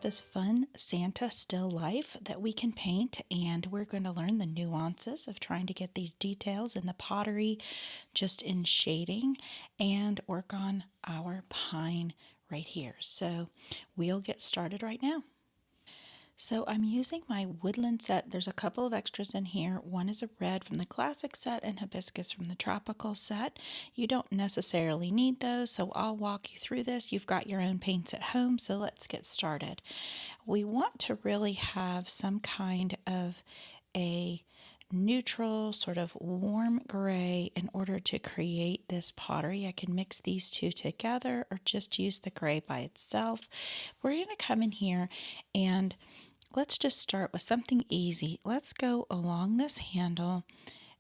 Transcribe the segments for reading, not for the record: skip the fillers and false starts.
have this fun Santa still life that we can paint, and we're going to learn the nuances of trying to get these details in the pottery just in shading and work on our pine right here. So we'll get started right now. So I'm using my woodland set. There's a couple of extras in here. One is a red from the classic set and hibiscus from the tropical set. You don't necessarily need those, so I'll walk you through this. You've got your own paints at home, so let's get started. We want to really have some kind of a neutral, sort of warm gray in order to create this pottery. I can mix these two together or just use the gray by itself. We're going to come in here and let's just start with something easy. Let's go along this handle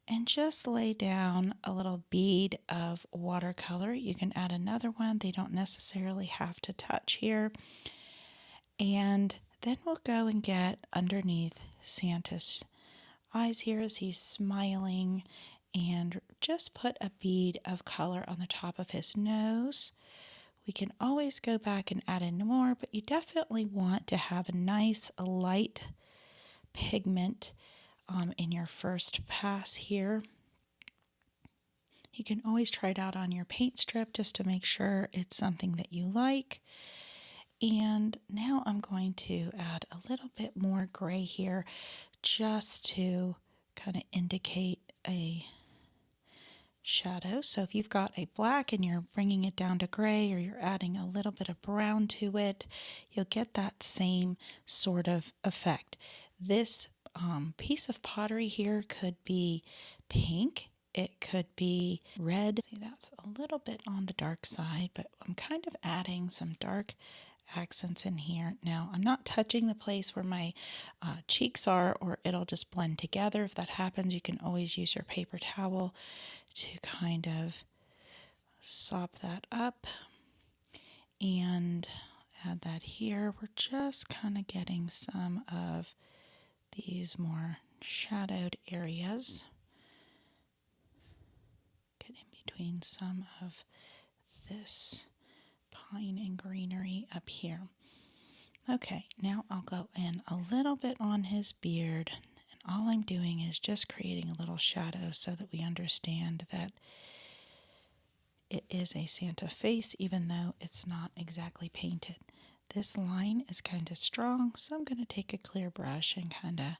and just lay down a little bead of watercolor. You can add another one. They don't necessarily have to touch here. And then we'll go and get underneath Santa's eyes here as he's smiling and just put a bead of color on the top of his nose. We can always go back and add in more, but you definitely want to have a nice light pigment in your first pass here. You can always try it out on your paint strip just to make sure it's something that you like. And now I'm going to add a little bit more gray here just to kind of indicate a shadow. So if you've got a black and you're bringing it down to gray, or you're adding a little bit of brown to it, you'll get that same sort of effect. This piece of pottery here could be pink, it could be red. See, that's a little bit on the dark side, but I'm kind of adding some dark accents in here. Now, I'm not touching the place where my cheeks are, or it'll just blend together. If that happens, you can always use your paper towel to kind of sop that up and add that here. We're just kind of getting some of these more shadowed areas. Get in between some of this pine and greenery up here. Okay, now I'll go in a little bit on his beard. All I'm doing is just creating a little shadow so that we understand that it is a Santa face, even though it's not exactly painted. This line is kind of strong, so I'm going to take a clear brush and kind of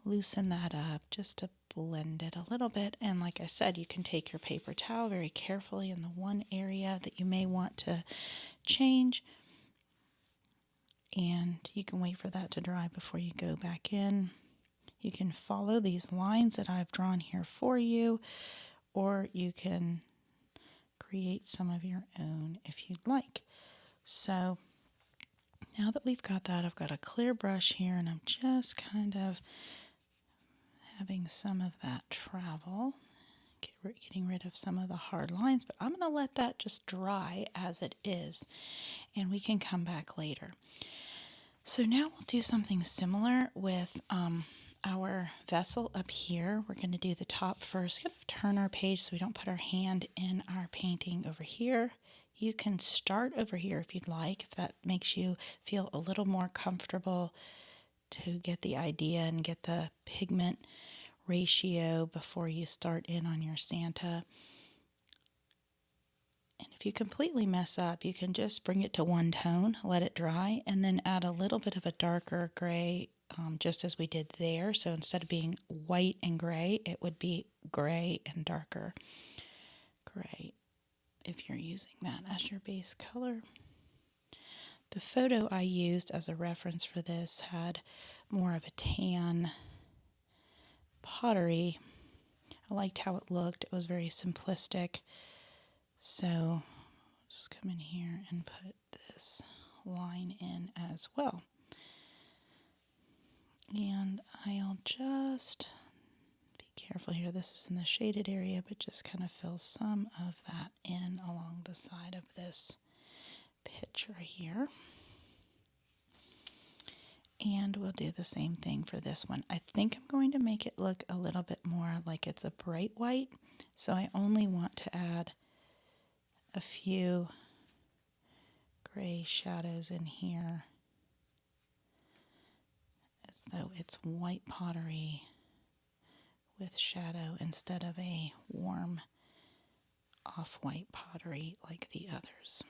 loosen that up just to blend it a little bit. And like I said, you can take your paper towel very carefully in the one area that you may want to change, and you can wait for that to dry before you go back in. You can follow these lines that I've drawn here for you, or you can create some of your own if you'd like. So now that we've got that, I've got a clear brush here, and I'm just kind of having some of that travel, getting rid of some of the hard lines, but I'm going to let that just dry as it is, and we can come back later. So now we'll do something similar with our vessel up here. We're going to do the top first. Kind of turn our page so we don't put our hand in our painting over here. You can start over here if you'd like, if that makes you feel a little more comfortable to get the idea and get the pigment ratio before you start in on your Santa. And if you completely mess up, you can just bring it to one tone, let it dry, and then add a little bit of a darker gray, just as we did there. So instead of being white and gray, it would be gray and darker gray if you're using that as your base color. The photo I used as a reference for this had more of a tan pottery. I liked how it looked. It was very simplistic. So just come in here and put this line in as well. And I'll just be careful here. This is in the shaded area, but just kind of fill some of that in along the side of this picture here. And we'll do the same thing for this one. I think I'm going to make it look a little bit more like it's a bright white. So I only want to add a few gray shadows in here as though it's white pottery with shadow instead of a warm off-white pottery like the others.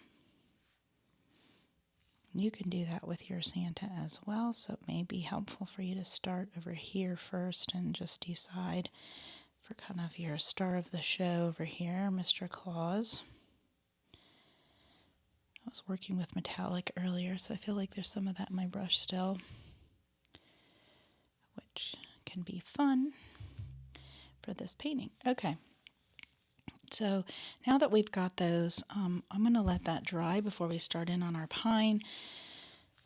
You can do that with your Santa as well, so it may be helpful for you to start over here first and just decide for kind of your star of the show over here, Mr. Claus. I was working with metallic earlier, so I feel like there's some of that in my brush still, which can be fun for this painting. Okay. So now that we've got those, I'm going to let that dry before we start in on our pine.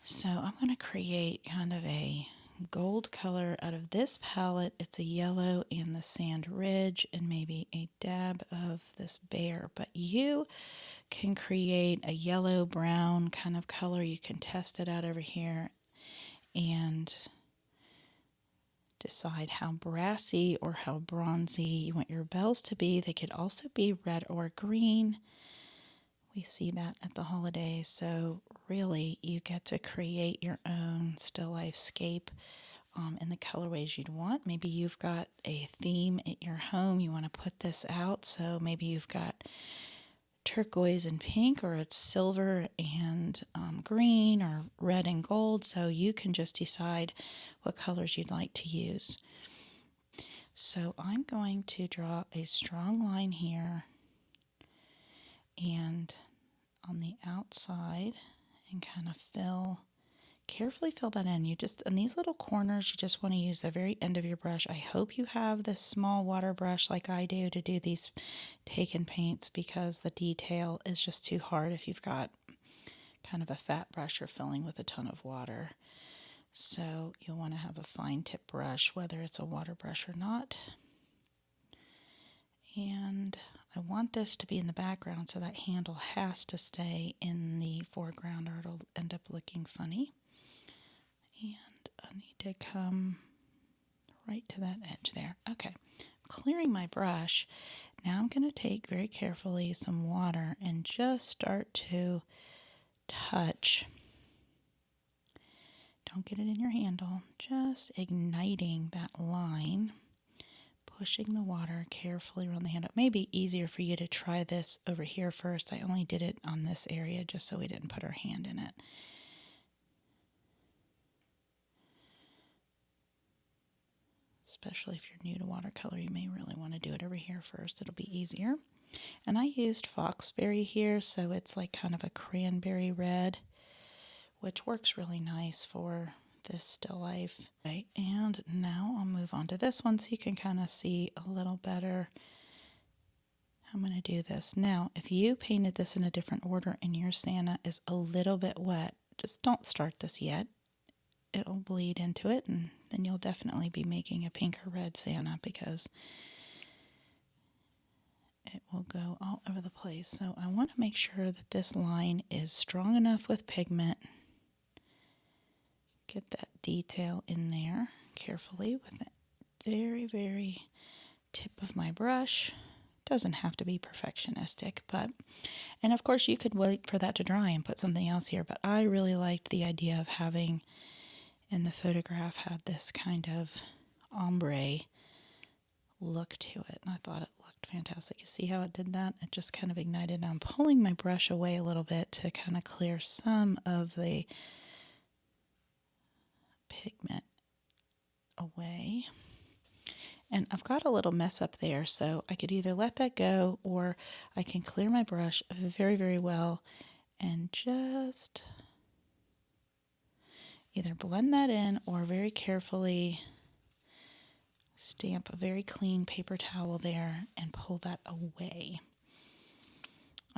So I'm going to create kind of a gold color out of this palette. It's a yellow and the sand ridge and maybe a dab of this bear. But you can create a yellow brown kind of color. You can test it out over here and decide how brassy or how bronzy you want your bells to be. They could also be red or green. We see that at the holidays, so really you get to create your own still lifescape in the colorways you'd want. Maybe you've got a theme at your home, you want to put this out, so maybe you've got turquoise and pink, or it's silver and green, or red and gold, so you can just decide what colors you'd like to use. So I'm going to draw a strong line here and on the outside and kind of carefully fill that in. In these little corners, you just want to use the very end of your brush. I hope you have this small water brush like I do to do these take and paints, because the detail is just too hard if you've got kind of a fat brush you're filling with a ton of water. So you'll want to have a fine tip brush, whether it's a water brush or not. And I want this to be in the background, so that handle has to stay in the foreground or it'll end up looking funny. And I need to come right to that edge there. Okay, clearing my brush. Now I'm going to take very carefully some water and just start to touch. Don't get it in your handle, just igniting that line. Pushing the water carefully around the handle. It may be easier for you to try this over here first. I only did it on this area just so we didn't put our hand in it. Especially if you're new to watercolor, you may really want to do it over here first. It'll be easier. And I used foxberry here, so it's like kind of a cranberry red, which works really nice for this still life. Okay, and now I'll move on to this one so you can kind of see a little better how I'm going to do this. Now, if you painted this in a different order and your Santa is a little bit wet, just don't start this yet. It'll bleed into it, and then you'll definitely be making a pink or red Santa because it will go all over the place. So I want to make sure that this line is strong enough with pigment. Get that detail in there carefully with the very, very tip of my brush. Doesn't have to be perfectionistic, and of course you could wait for that to dry and put something else here, but I really liked the idea of having, in the photograph, had this kind of ombre look to it, and I thought it looked fantastic. You see how it did that? It just kind of ignited. I'm pulling my brush away a little bit to kind of clear some of the pigment away. And I've got a little mess up there, so I could either let that go or I can clear my brush very, very well and just either blend that in or very carefully stamp a very clean paper towel there and pull that away.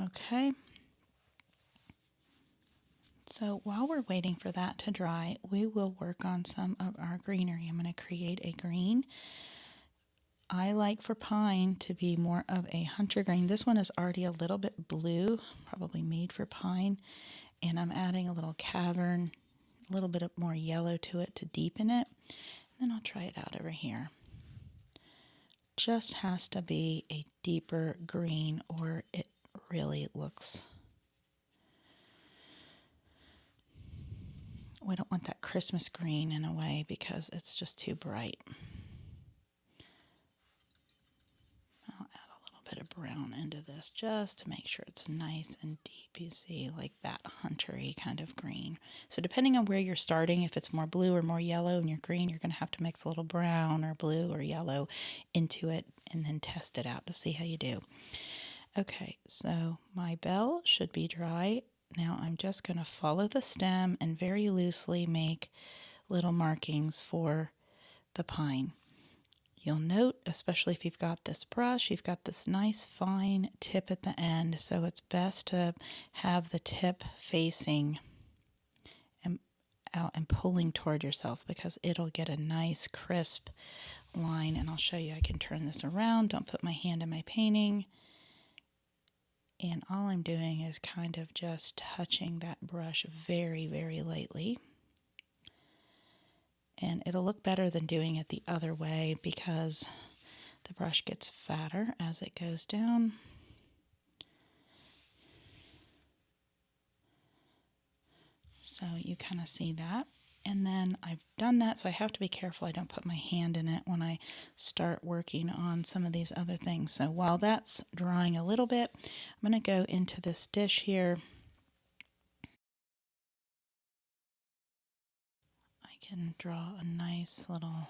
Okay. So while we're waiting for that to dry, we will work on some of our greenery. I'm going to create a green. I like for pine to be more of a hunter green. This one is already a little bit blue, probably made for pine, and I'm adding a little cavern, a little bit more yellow to it to deepen it. And then I'll try it out over here. Just has to be a deeper green or it really looks we don't want that Christmas green in a way because it's just too bright. I'll add a little bit of brown into this just to make sure it's nice and deep. You see, like that huntery kind of green. So depending on where you're starting, if it's more blue or more yellow in your green, you're going to have to mix a little brown or blue or yellow into it and then test it out to see how you do. Okay, so my bell should be dry. Now I'm just going to follow the stem and very loosely make little markings for the pine. You'll note, especially if you've got this brush, you've got this nice fine tip at the end, so it's best to have the tip facing and out and pulling toward yourself because it'll get a nice crisp line. And I'll show you, I can turn this around, don't put my hand in my painting. And all I'm doing is kind of just touching that brush very, very lightly. And it'll look better than doing it the other way because the brush gets fatter as it goes down. So you kind of see that. And then I've done that, so I have to be careful I don't put my hand in it when I start working on some of these other things. So while that's drying a little bit, I'm going to go into this dish here. I can draw a nice little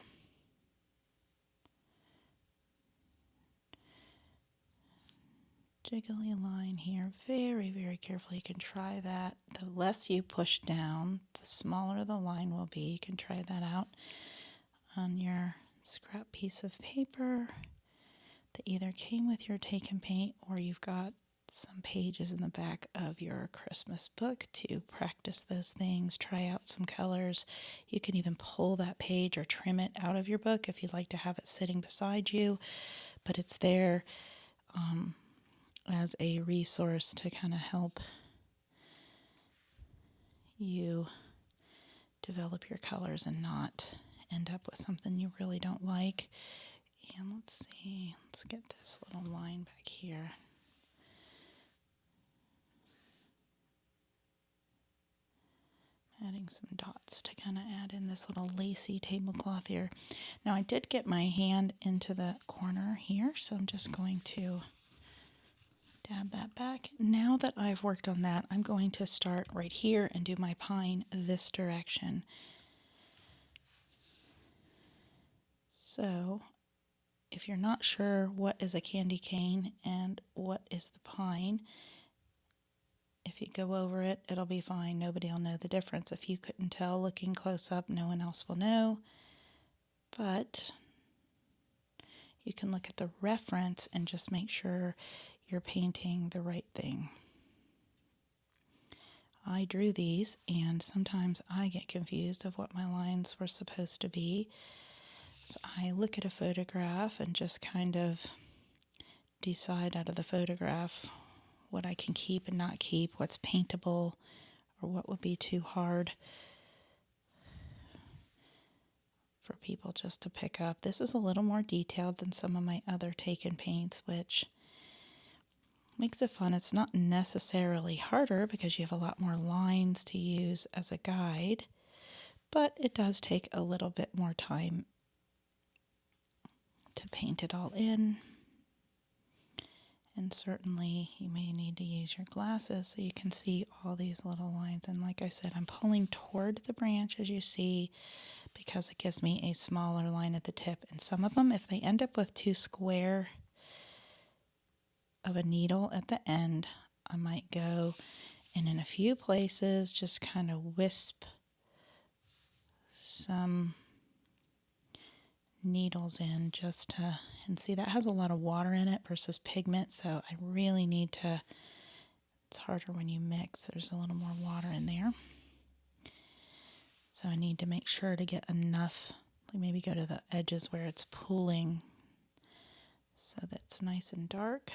jiggly line here. Very, very carefully. You can try that. The less you push down, the smaller the line will be. You can try that out on your scrap piece of paper that either came with your take and paint or you've got some pages in the back of your Christmas book to practice those things. Try out some colors. You can even pull that page or trim it out of your book if you'd like to have it sitting beside you, but it's there as a resource to kind of help you develop your colors and not end up with something you really don't like. And let's see, let's get this little line back here. Adding some dots to kind of add in this little lacy tablecloth here. Now I did get my hand into the corner here, so I'm just going to dab that back. Now that I've worked on that, I'm going to start right here and do my pine this direction. So if you're not sure what is a candy cane and what is the pine, if you go over it, it'll be fine. Nobody will know the difference. If you couldn't tell looking close up, no one else will know. But you can look at the reference and just make sure you're painting the right thing. I drew these, and sometimes I get confused of what my lines were supposed to be. So I look at a photograph and just kind of decide out of the photograph what I can keep and not keep, what's paintable, or what would be too hard for people just to pick up. This is a little more detailed than some of my other take and paints, which makes it fun. It's not necessarily harder because you have a lot more lines to use as a guide, but it does take a little bit more time to paint it all in. And certainly you may need to use your glasses so you can see all these little lines. And like I said, I'm pulling toward the branch, as you see, because it gives me a smaller line at the tip. And some of them, if they end up with too square of a needle at the end, I might go and in a few places just kind of wisp some needles in just to, and see that has a lot of water in it versus pigment, so I really need to, it's harder when you mix, there's a little more water in there, so I need to make sure to get enough, like maybe go to the edges where it's pooling so that's nice and dark.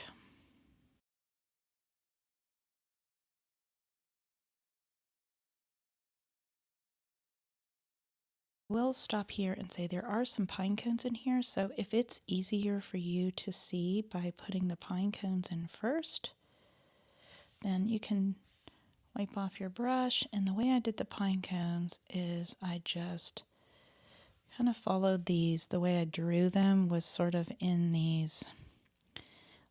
We'll stop here and say there are some pine cones in here, so if it's easier for you to see by putting the pine cones in first, then you can wipe off your brush. And the way I did the pine cones is I just kind of followed these. The way I drew them was sort of in these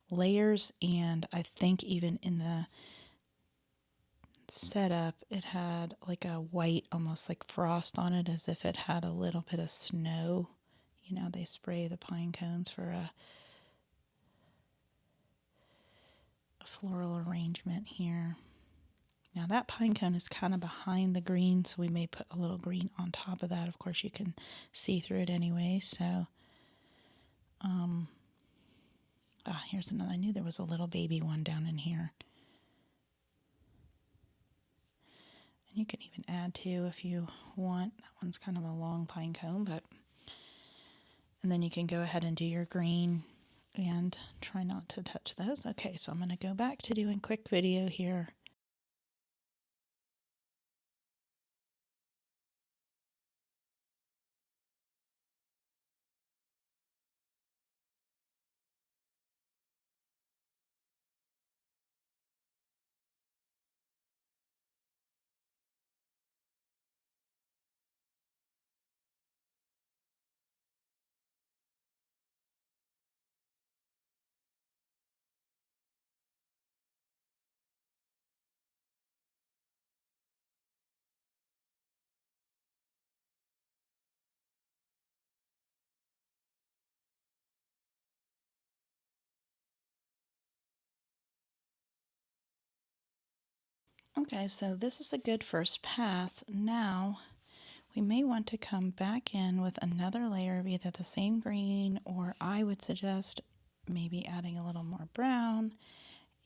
layers, and I think even in the setup it had like a white, almost like frost on it, as if it had a little bit of snow. You know, they spray the pine cones for a floral arrangement here. Now that pine cone is kind of behind the green, so we may put a little green on top of that. Of course, you can see through it anyway. So, here's another. I knew there was a little baby one down in here. And you can even add two if you want. That one's kind of a long pine cone, but... And then you can go ahead and do your green and try not to touch those. Okay, so I'm going to go back to doing quick video here. Okay, so this is a good first pass. Now we may want to come back in with another layer of either the same green, or I would suggest maybe adding a little more brown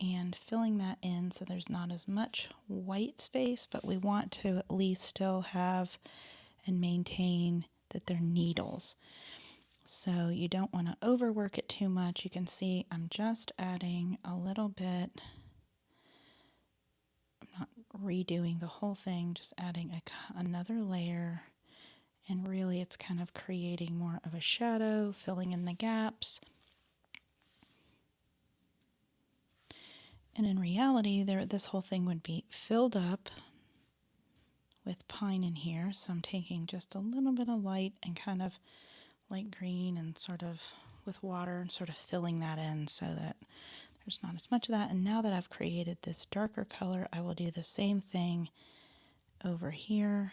and filling that in so there's not as much white space, but we want to at least still have and maintain that they're needles. So you don't want to overwork it too much. You can see I'm just adding a little bit. I'm not redoing the whole thing, just adding another layer. And really it's kind of creating more of a shadow, filling in the gaps. And in reality, this whole thing would be filled up with pine in here. So I'm taking just a little bit of light and kind of light green and sort of with water and sort of filling that in so that there's not as much of that. And now that I've created this darker color, I will do the same thing over here.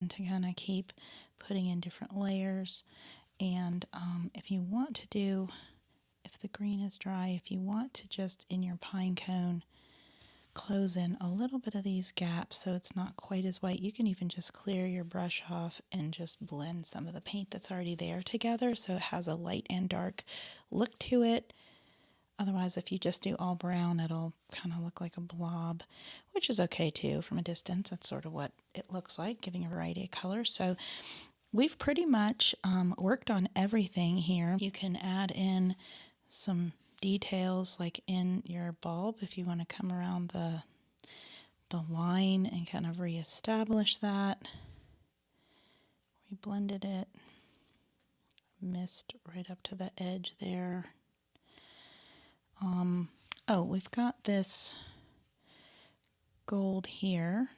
And to kind of keep putting in different layers. And if you want to do, if the green is dry, if you want to just in your pine cone close in a little bit of these gaps so it's not quite as white, you can even just clear your brush off and just blend some of the paint that's already there together so it has a light and dark look to it. Otherwise, if you just do all brown, it'll kind of look like a blob, which is okay too from a distance. That's sort of what it looks like, giving a variety of colors. So we've pretty much worked on everything here. You can add in some details like in your bulb if you want to come around the line and kind of reestablish that. We blended it, mist right up to the edge there. Oh, we've got this gold here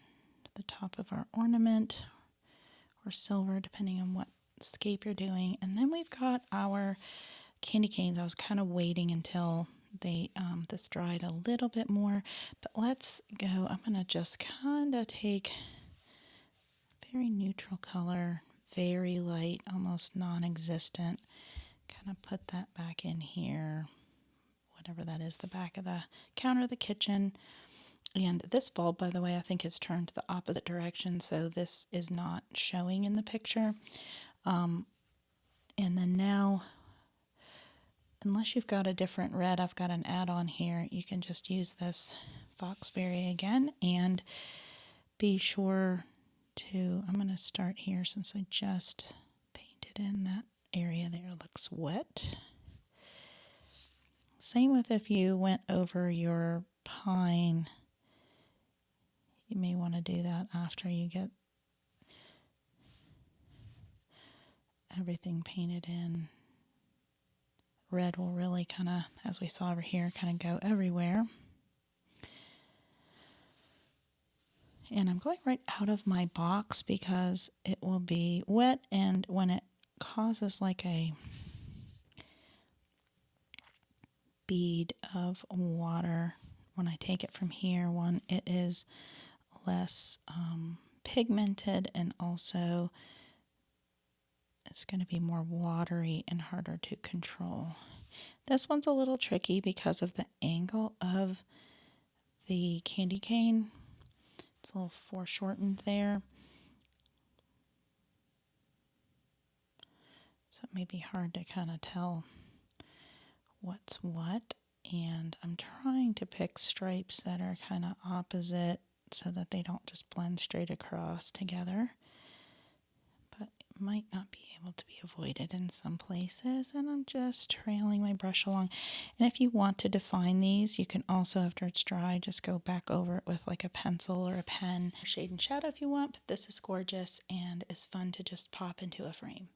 at the top of our ornament, or silver depending on what scape you're doing. And then we've got our candy canes. I was kind of waiting until they this dried a little bit more, but let's go. I'm gonna just kind of take very neutral color, very light, almost non-existent, kind of put that back in here, whatever that is, the back of the counter of the kitchen. And this bulb, by the way, I think is turned the opposite direction, so this is not showing in the picture. And then now, unless you've got a different red, I've got an add-on here. You can just use this Foxberry again, and be sure to, I'm going to start here since I just painted in that area there. Looks wet. Same with if you went over your pine. You may want to do that after you get everything painted in. red will really kind of, as we saw over here, kind of go everywhere. And I'm going right out of my box because it will be wet, and when it causes like a bead of water, when I take it from here, one, it is less pigmented, and also it's going to be more watery and harder to control. This one's a little tricky because of the angle of the candy cane. It's a little foreshortened there, so it may be hard to kind of tell what's what. And I'm trying to pick stripes that are kind of opposite so that they don't just blend straight across together. But it might not be able to be avoided in some places, and I'm just trailing my brush along. And if you want to define these, you can also, after it's dry, just go back over it with like a pencil or a pen. Shade and shadow if you want, but this is gorgeous and is fun to just pop into a frame.